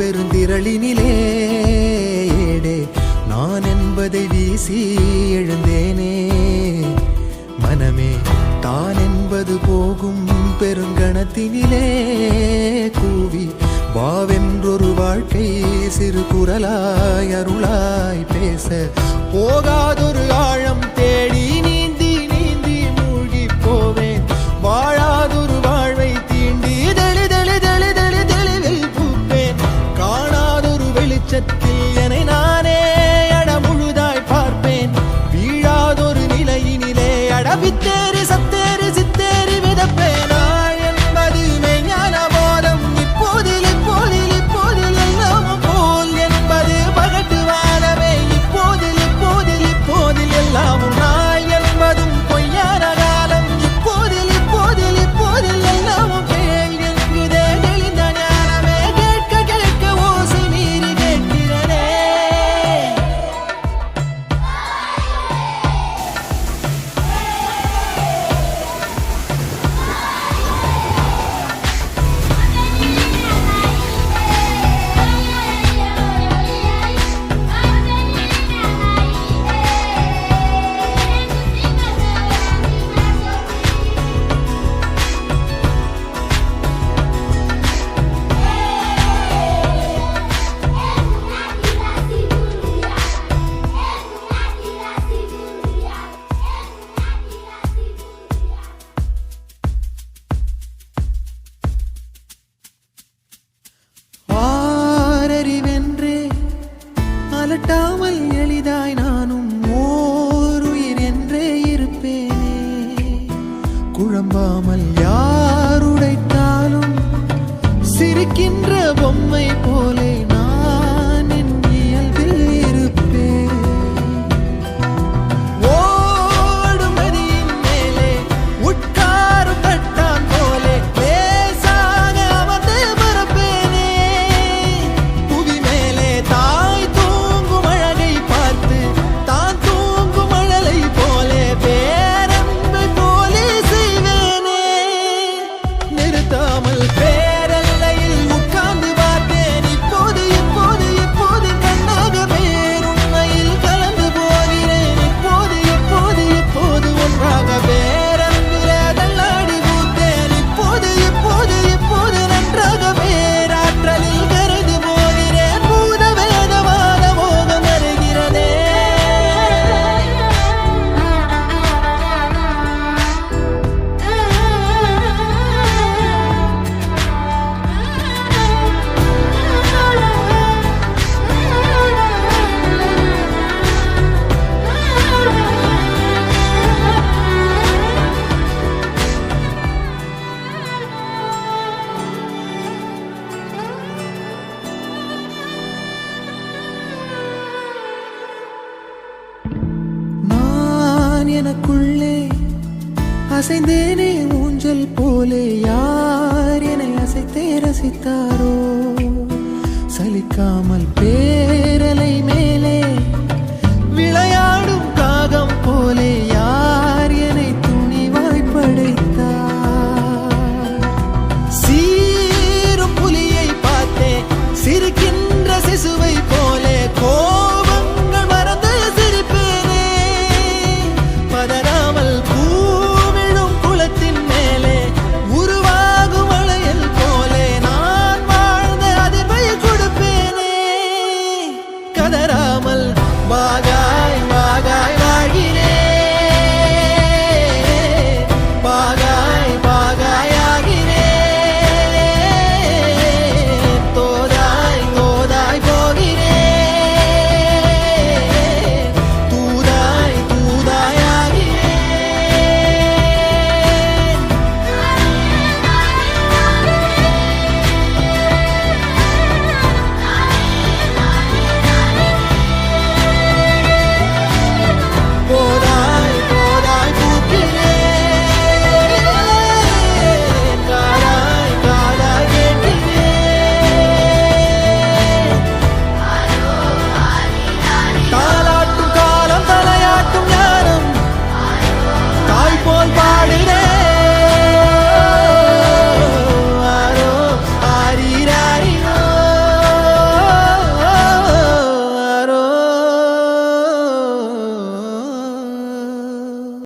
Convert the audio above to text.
பெருந்திரளினிலே ஏடே நான் என்பதை வீசி எழுந்தேனே. மனமே தான் என்பது போகும் பெருங்கணத்தினிலே கூவி வாவென்றொரு வாழ்க்கை சிறு குரலாய் அருளாய் பேச போகாதொரு ஆழம் தேடி நீந்தி நீந்தி மூழ்கி போவேன். வாழாதொரு வாழ்வை தீண்டி தெளிவில் பூப்பேன். காணாதொரு வெளிச்சத்தில் என்னை நானே அடமுழுதாய் பார்ப்பேன். வீழாதொரு நிலையினிலே அடவித்தேறி சத்தேறி சித்தேறி விதப்பேன். என்பது மெய்ஞான போதம் இப்போதில் இப்போதில் இப்போதில் எல்லாமும் போல் என்பது பகட்டுவானமே. இப்போதில் இப்போதில் இப்போதில் எல்லாமும் நாள் என்பதும் பொய்யான காலம். இப்போதில் இப்போதில் இப்போதில் எல்லாமும் கேள் என்குதே தெளிந்த ஞானமே. கேட்க கேட்க ஓசை மீறி கேட்கிறனே. ஆரறிவென்றே அலட்டாமல் எளிதாய் நானும் ஓருயிர் என்றே இருப்பேனே. குழம்பாமல் யாருடைத்தாலும் சிரிக்கின்ற பொம்மை போலே நான் என் இயல்பில் இருப்பேன். ஓடும் நதியின் மேலே உட்காரும் கட்டான் போலே லேசாக அமர்ந்து பரப்பேனே. புவி மேலே தாய் தூங்கும் அழகை பார்த்து தான் தூங்கும் அழலை போலே பேரன்பை போலே செய்வேனே. நிறுத்தாமல் பேரல்லையில் உட்கார்ந்து பார்த்தேன். இப்போது இப்போது இப்போது கண்ணாக பேருண்மையில் கலந்து போகிறேன். இப்போது இப்போது இப்போது ஒன்றாக பேரன்பிலே தள்ளாடி பூத்தேன். இப்போது இப்போது இப்போது நன்றாக பேராற்றலில் கரைந்து போகிறேன். பூத வேதவாத மோகம் வருகிறதே. நான் எனக்குள்ளே அசைந்தேனே ஊஞ்சல் போலே. யார் என்னை அசைத்தே ரசித்தாரோ. சலிக்காமல் பேரலை மேலே